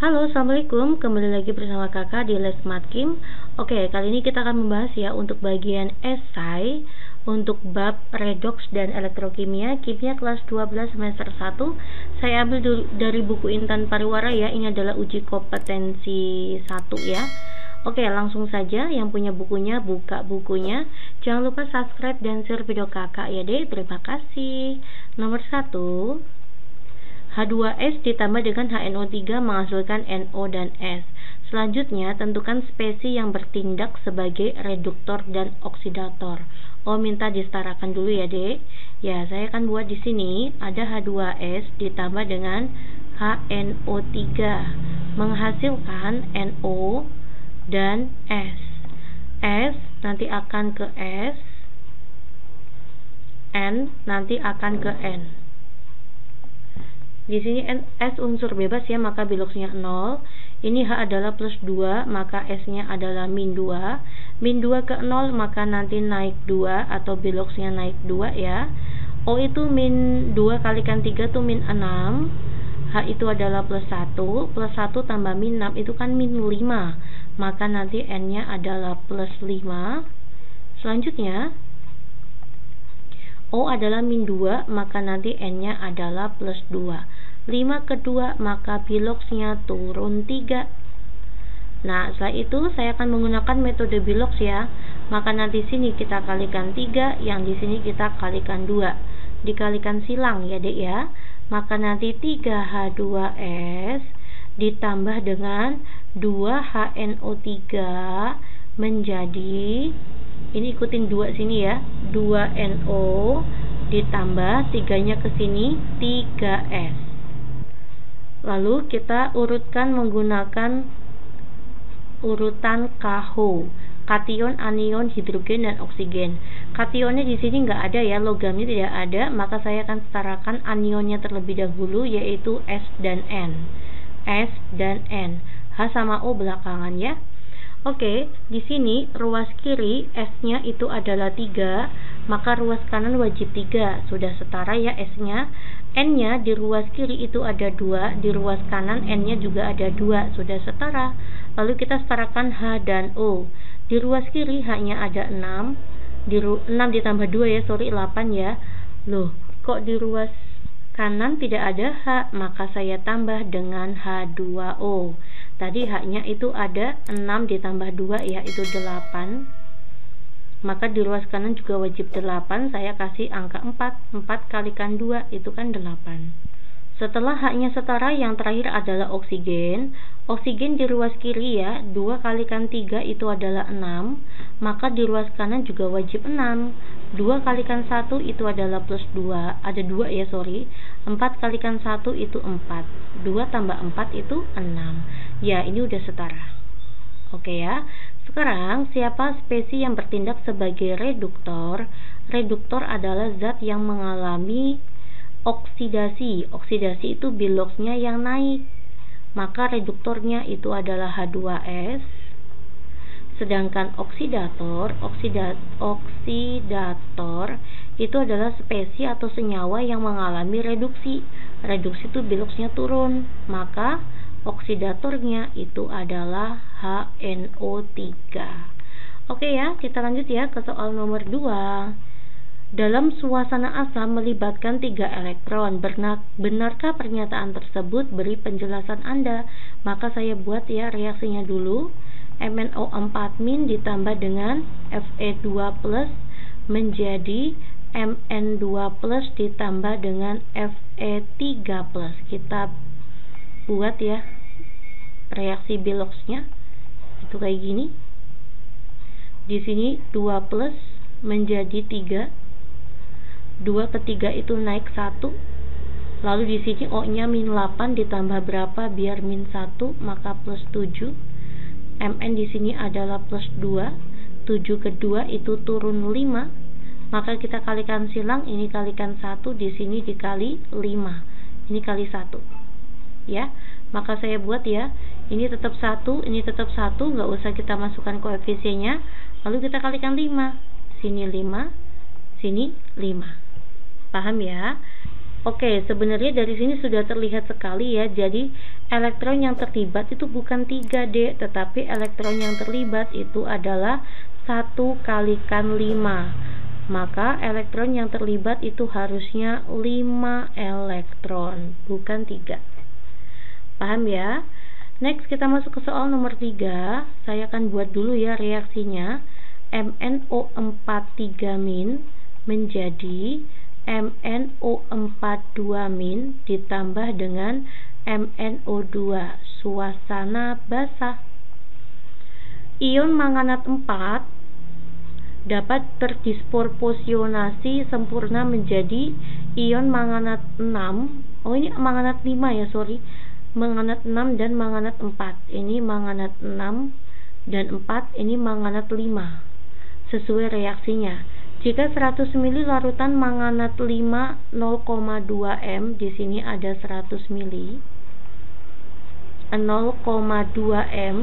Halo, assalamualaikum. Kembali lagi bersama kakak di Les Matkim. Oke, kali ini kita akan membahas ya untuk bagian esai untuk bab redoks dan elektrokimia, kimia kelas 12 semester 1. Saya ambil dari buku Intan Pariwara ya. Ini adalah uji kompetensi 1 ya. Oke, langsung saja yang punya bukunya buka bukunya. Jangan lupa subscribe dan share video kakak ya deh. Terima kasih. Nomor 1, H2S ditambah dengan HNO3 menghasilkan NO dan S. Selanjutnya, tentukan spesi yang bertindak sebagai reduktor dan oksidator. Oh, minta disetarakan dulu ya, Dek. Ya, saya akan buat di sini ada H2S ditambah dengan HNO3 menghasilkan NO dan S. S nanti akan ke S, N nanti akan ke N. Di sini S unsur bebas ya, maka biloksnya 0. Ini H adalah plus 2, maka S-nya adalah min 2. Min 2 ke 0, maka nanti naik 2 atau biloksnya naik 2 ya. O itu min 2 kalikan 3 itu min 6. H itu adalah plus 1. Plus 1 tambah min 6 itu kan min 5. Maka nanti N-nya adalah plus 5. Selanjutnya, O adalah min 2, maka nanti N-nya adalah plus 2. 5 ke 2, maka biloksnya turun 3. Nah, setelah itu saya akan menggunakan metode biloks ya. Maka nanti sini kita kalikan 3, yang di sini kita kalikan 2. Dikalikan silang ya, Dek ya. Maka nanti 3H2S ditambah dengan 2HNO3 menjadi, ini ikutin 2 sini ya, 2NO ditambah 3-nya ke sini 3S. Lalu kita urutkan menggunakan urutan KH, kation, anion, hidrogen dan oksigen. Kationnya di sini nggak ada ya, logamnya tidak ada, maka saya akan setarakan anionnya terlebih dahulu, yaitu S dan N. S dan N. H sama O belakangan ya. Oke, di sini ruas kiri S-nya itu adalah 3, maka ruas kanan wajib 3. Sudah setara ya S-nya. N-nya di ruas kiri itu ada 2, di ruas kanan N-nya juga ada 2. Sudah setara. Lalu kita setarakan H dan O. Di ruas kiri H-nya ada 6. 6 ditambah 2 ya, 8 ya. Loh, kok di ruas kanan tidak ada H? Maka saya tambah dengan H2O. Tadi H-nya itu ada 6 ditambah 2 ya, itu 8. Maka di ruas kanan juga wajib 8. Saya kasih angka 4. 4 kalikan 2 itu kan 8. Setelah H-nya setara, yang terakhir adalah oksigen. Oksigen di ruas kiri ya, 2 kalikan 3 itu adalah 6. Maka di ruas kanan juga wajib 6. 2 kalikan 1 itu adalah plus 2. Ada 2 ya, sorry. 4 kalikan 1 itu 4. 2 tambah 4 itu 6. Ya, ini udah setara. Oke ya. Sekarang, siapa spesi yang bertindak sebagai reduktor? Reduktor adalah zat yang mengalami oksidasi. Oksidasi itu biloksnya yang naik. Maka reduktornya itu adalah H2S. Sedangkan oksidator itu adalah spesi atau senyawa yang mengalami reduksi. Reduksi itu biloksnya turun. Maka oksidatornya itu adalah HNO3. Oke ya, kita lanjut ya ke soal nomor 2. Dalam suasana asam melibatkan 3 elektron. Benarkah pernyataan tersebut? Beri penjelasan Anda. Maka saya buat ya reaksinya dulu. MnO4- ditambah dengan Fe2+ menjadi Mn2+ ditambah dengan Fe3+. Kita buat ya reaksi biloksnya. Itu kayak gini. Di sini 2+ menjadi 3. 2 ke 3 itu naik 1. Lalu di sini O-nya min 8 ditambah berapa biar min 1, maka plus 7. Mn di sini adalah plus 2. 7 ke 2 itu turun 5. Maka kita kalikan silang, ini kalikan 1, di sini dikali 5. Ini kali 1. Ya. Maka saya buat ya, ini tetap 1, ini tetap 1, nggak usah kita masukkan koefisiennya. Lalu kita kalikan 5. Sini 5, sini 5. Paham ya? Oke, sebenarnya dari sini sudah terlihat sekali ya. Jadi elektron yang terlibat itu bukan 3D, tetapi elektron yang terlibat itu adalah 1 kalikan 5. Maka elektron yang terlibat itu harusnya 5 elektron, bukan 3. Paham ya? Next kita masuk ke soal nomor 3. Saya akan buat dulu ya reaksinya. MnO4 3- menjadi MnO4 2- ditambah dengan MnO2 suasana basah. Ion manganat 4 dapat terdisproporsionasi sempurna menjadi ion manganat 6. Oh, ini manganat 5 ya, sorry. Manganat 6 dan manganat 4. Ini manganat 6 dan 4, ini manganat 5. Sesuai reaksinya. Jika 100 ml larutan manganat 5 0,2 m, di sini ada 100 ml 0,2 m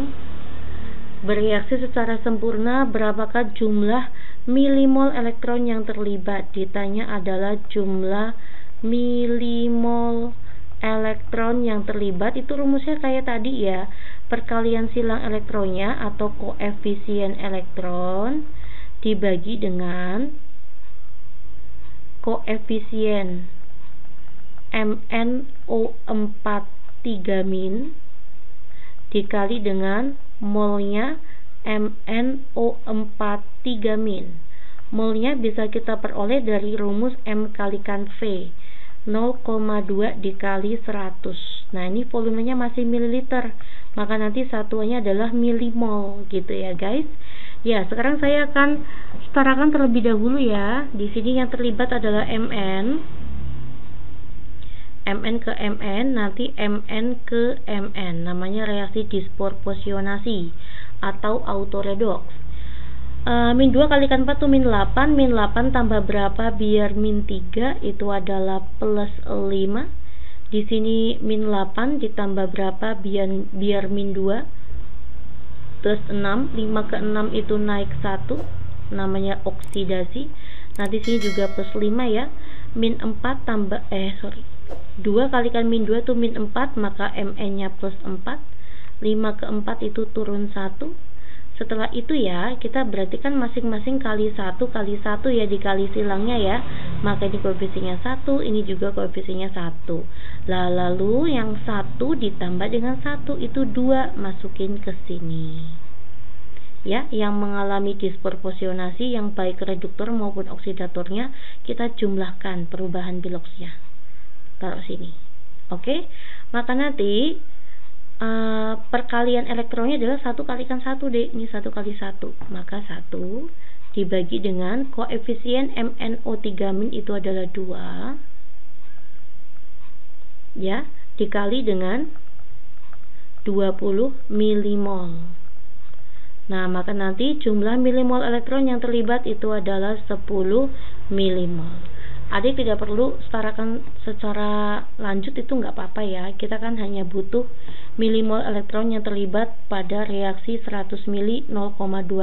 bereaksi secara sempurna, berapakah jumlah milimol elektron yang terlibat? Ditanya adalah jumlah milimol elektron yang terlibat. Itu rumusnya kayak tadi ya, perkalian silang elektronnya atau koefisien elektron dibagi dengan koefisien MnO4 3- dikali dengan molnya MnO4 3-. Molnya bisa kita peroleh dari rumus M kalikan V, 0,2 dikali 100. Nah, ini volumenya masih mililiter, maka nanti satuannya adalah milimol gitu ya guys. Ya, sekarang saya akan setarakan terlebih dahulu ya. Di sini yang terlibat adalah Mn ke Mn, nanti Mn ke Mn. Namanya reaksi disproporsionasi atau autoredox. Min 2 kalikan 4 itu min 8. Min 8 tambah berapa biar min 3? Itu adalah plus 5. Di sini min 8 ditambah berapa biar min 2? Plus 6, 5 ke 6 itu naik 1, namanya oksidasi. Nah, di sini juga plus 5 ya. Min 4 tambah 2 kalikan min 2 itu min 4, maka Mn-nya plus 4. 5 ke 4 itu turun 1. Setelah itu ya, kita berarti kan masing-masing kali 1 ya, dikali silangnya ya. Maka ini koefisiennya 1, ini juga koefisiennya 1. Lalu yang 1 ditambah dengan 1 itu 2, masukin ke sini. Ya, yang mengalami disproporsionasi yang baik reduktor maupun oksidatornya kita jumlahkan perubahan biloxnya. Taruh sini. Oke. Maka nanti perkalian elektronnya adalah 1 kalikan 1 deh. Ini 1 kali 1. Maka 1 dibagi dengan koefisien MnO3- itu adalah 2. Ya, dikali dengan 20 milimol. Nah, maka nanti jumlah milimol elektron yang terlibat itu adalah 10 milimol. Adik tidak perlu setarakan secara lanjut, itu nggak apa-apa ya. Kita kan hanya butuh milimol elektron yang terlibat pada reaksi 100 mili 0,2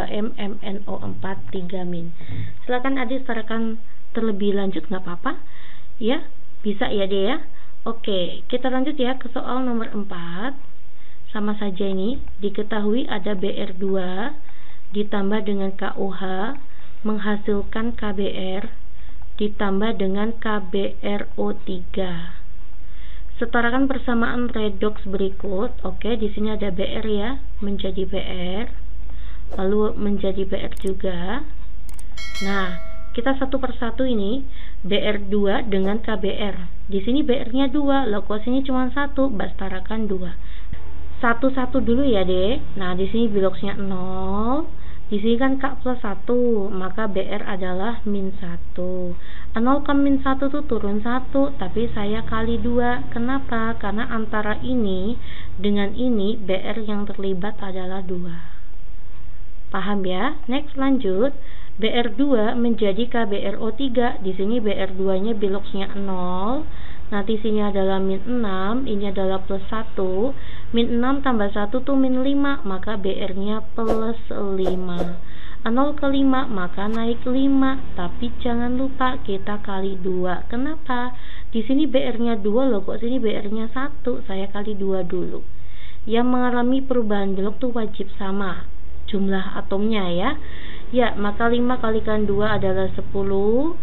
m MnO4 3-. Silakan adik setarakan terlebih lanjut, nggak apa-apa ya, bisa ya deh ya. Oke, kita lanjut ya ke soal nomor 4. Sama saja ini, diketahui ada Br2 ditambah dengan KOH menghasilkan KBr ditambah dengan KBrO3. Setarakan persamaan redox berikut. Oke, di sini ada Br ya, menjadi Br, lalu menjadi Br juga. Nah, kita satu persatu ini Br2 dengan KBr. Di sini Br-nya 2, lokasinya cuma 1, setarakan 2. Satu-satu dulu ya, Dek. Nah, di sini biloxnya 0. Di sini kan K plus 1, maka BR adalah min 1. 0 ke min 1 itu turun 1, tapi saya kali 2. Kenapa? Karena antara ini dengan ini BR yang terlibat adalah 2. Paham ya? Next, lanjut. BR2 menjadi KBrO3. Di sini BR2-nya biloxnya 0. Nanti sini adalah min 6, ini adalah plus 1. Min 6 tambah 1 tuh min 5, maka BR-nya plus 5. 0 ke 5 maka naik 5, tapi jangan lupa kita kali 2. Kenapa? Di sini BR-nya 2 loh, kok sini BR-nya 1. Saya kali 2 dulu. Yang mengalami perubahan bilok tuh wajib sama jumlah atomnya ya. Ya, maka 5 kalikan 2 adalah 10.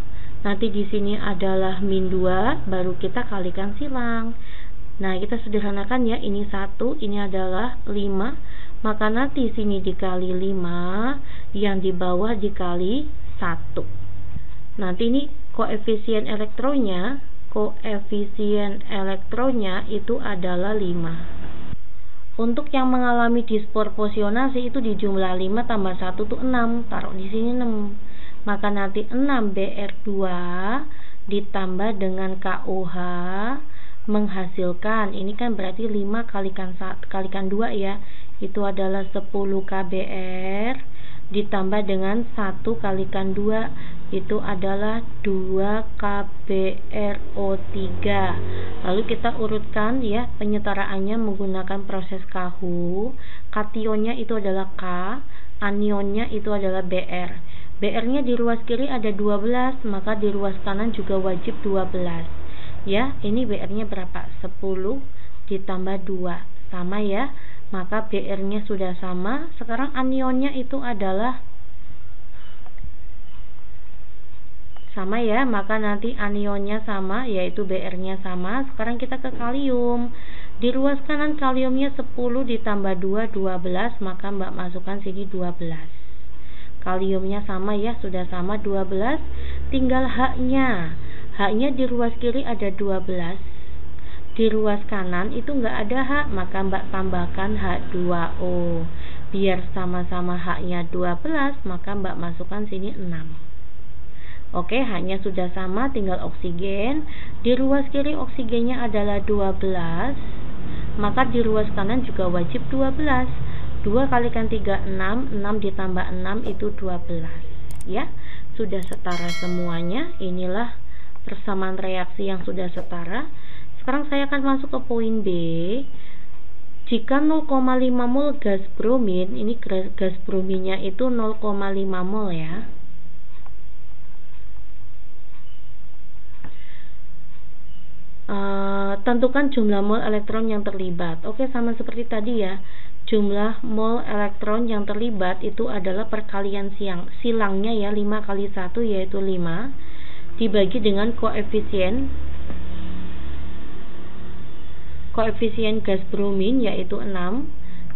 Nanti di sini adalah min 2, baru kita kalikan silang. Nah, kita sederhanakan ya, ini 1, ini adalah 5. Maka nanti sini dikali 5, yang di bawah dikali 1. Nanti ini koefisien elektronnya itu adalah 5. Untuk yang mengalami disproporsionasi itu dijumlah 5 tambah 1 itu 6. Taruh di sini 6. Maka nanti 6 BR2 ditambah dengan KOH menghasilkan, ini kan berarti 5 kalikan 2 ya, itu adalah 10 KBR ditambah dengan 1 kalikan 2, itu adalah 2 KBRO3. Lalu kita urutkan ya penyetaraannya menggunakan proses Kahu. Kationnya itu adalah K, anionnya itu adalah BR. BR-nya di ruas kiri ada 12, maka di ruas kanan juga wajib 12. Ya, ini BR-nya berapa? 10 ditambah 2. Sama ya. Maka BR-nya sudah sama. Sekarang anionnya itu adalah sama ya, maka nanti anionnya sama, yaitu BR-nya sama. Sekarang kita ke kalium. Di ruas kanan kaliumnya 10 ditambah 2, 12, maka Mbak masukkan sini 12. Kaliumnya sama ya, sudah sama 12. Tinggal H-nya. H-nya di ruas kiri ada 12. Di ruas kanan itu enggak ada H, maka Mbak tambahkan H2O. Biar sama-sama H-nya 12, maka Mbak masukkan sini 6. Oke, H-nya sudah sama, tinggal oksigen. Di ruas kiri oksigennya adalah 12, maka di ruas kanan juga wajib 12. 2 kalikan 3, 6. 6 ditambah 6 itu 12. Ya, sudah setara semuanya. Inilah persamaan reaksi yang sudah setara. Sekarang saya akan masuk ke poin B. Jika 0,5 mol gas bromin, ini gas brominnya itu 0,5 mol ya. Tentukan jumlah mol elektron yang terlibat. Oke, sama seperti tadi ya. Jumlah mol elektron yang terlibat itu adalah perkalian silangnya ya, 5 kali 1 yaitu 5 dibagi dengan koefisien gas bromin yaitu 6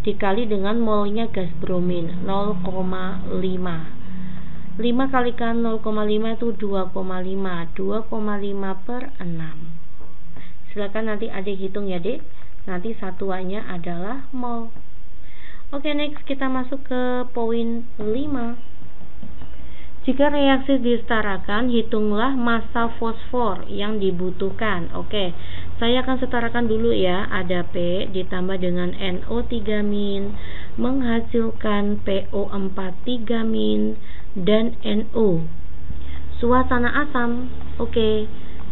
dikali dengan molnya gas bromin 0,5. 5 kalikan 0,5 itu 2,5. 2,5 per 6. Silakan nanti adik hitung ya dek. Nanti satuannya adalah mol. Oke, next kita masuk ke poin 5. Jika reaksi disetarakan, hitunglah massa fosfor yang dibutuhkan. Oke, saya akan setarakan dulu ya. Ada P ditambah dengan NO3- menghasilkan PO4- dan NO. Suasana asam. Oke,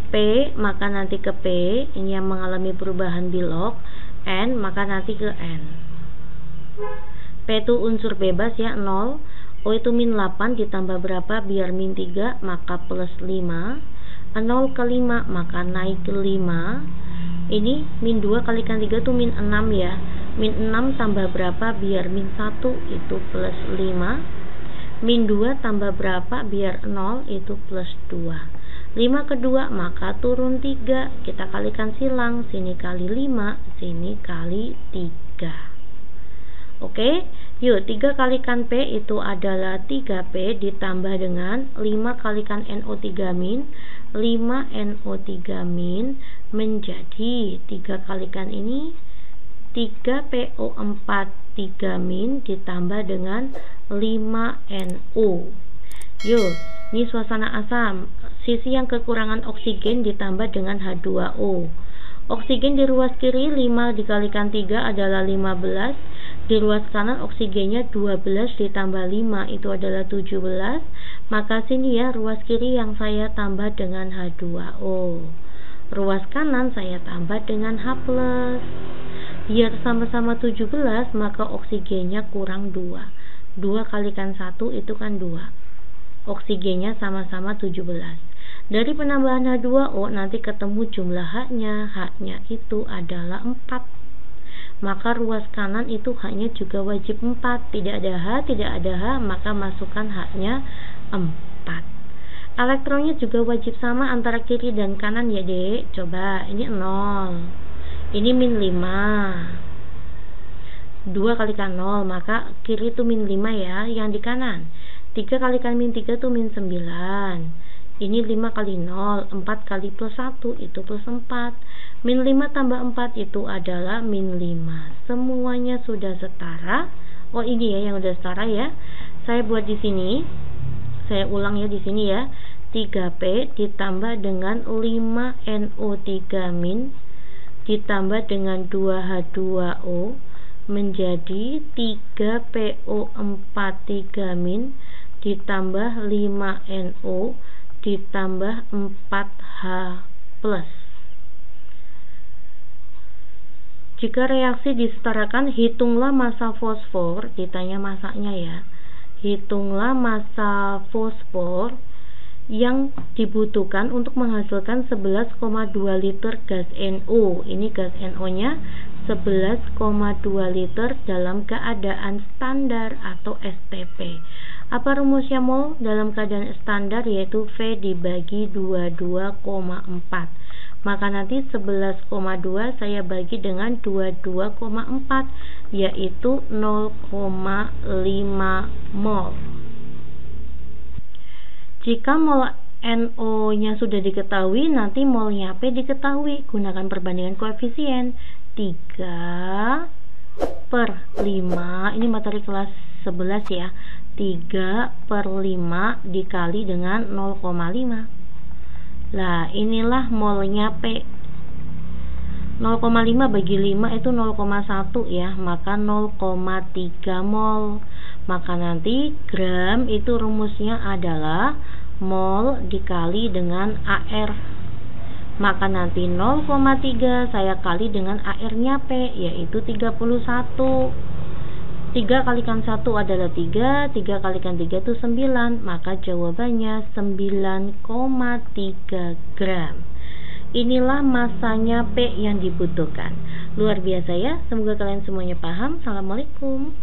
P maka nanti ke P, ini yang mengalami perubahan bilok. N maka nanti ke N. P itu unsur bebas ya, 0. O itu min 8 ditambah berapa biar min 3, maka plus 5. 0 ke 5 maka naik ke 5. Ini min 2 kalikan 3 itu min 6 ya. Min 6 tambah berapa biar min 1 itu plus 5. Min 2 tambah berapa biar 0 itu plus 2. 5 ke 2 maka turun 3. Kita kalikan silang, sini kali 5, sini kali 3. Oke, yuk 3 kalikan P itu adalah 3P ditambah dengan 5 kalikan NO3-, 5 NO3- menjadi 3 kalikan ini 3PO4- ditambah dengan 5NO. Yuk, ini suasana asam. Sisi yang kekurangan oksigen ditambah dengan H2O. Oksigen di ruas kiri 5 dikalikan 3 adalah 15. Di ruas kanan oksigennya 12 ditambah 5 itu adalah 17. Maka sini ya ruas kiri yang saya tambah dengan H2O. Ruas kanan saya tambah dengan H+. Biar sama-sama 17 maka oksigennya kurang 2. 2 kalikan 1 itu kan 2. Oksigennya sama-sama 17. Dari penambahan H2O nanti ketemu jumlah H-nya. H-nya itu adalah 4. Maka ruas kanan itu H-nya juga wajib 4. Tidak ada H, tidak ada H, maka masukkan H-nya 4. Elektronnya juga wajib sama antara kiri dan kanan ya dek. Coba, ini 0, ini min 5. 2 kalikan 0, maka kiri itu min 5 ya, yang di kanan. 3 kalikan min 3 itu min 9. Ini 5 kali 0, 4 kali plus 1 itu plus 4. Min 5 tambah 4 itu adalah min 5. Semuanya sudah setara. Oh ini ya yang udah setara ya. Saya buat di sini. Saya ulang ya di sini ya. 3P ditambah dengan 5NO3- ditambah dengan 2H2O menjadi 3PO43- ditambah 5NO ditambah 4H+. Jika reaksi disetarakan, hitunglah massa fosfor. Ditanya masanya ya. Hitunglah massa fosfor yang dibutuhkan untuk menghasilkan 11,2 liter gas NO. Ini gas NO-nya 11,2 liter dalam keadaan standar atau STP. Apa rumusnya mol dalam keadaan standar? Yaitu V dibagi 22,4. Maka nanti 11,2 saya bagi dengan 22,4, yaitu 0,5 mol. Jika mol NO-nya sudah diketahui, nanti molnya P diketahui. Gunakan perbandingan koefisien 3/5. Ini materi kelas 11 ya. 3/5 dikali dengan 0,5. Lah, inilah molnya P. 0,5 bagi 5 itu 0,1 ya, maka 0,3 mol. Maka nanti gram itu rumusnya adalah mol dikali dengan AR. Maka nanti 0,3 saya kali dengan AR-nya P, yaitu 31. 3 kalikan 1 adalah 3, 3 kalikan 3 itu 9, maka jawabannya 9,3 gram. Inilah masanya P yang dibutuhkan. Luar biasa ya, semoga kalian semuanya paham. Assalamualaikum.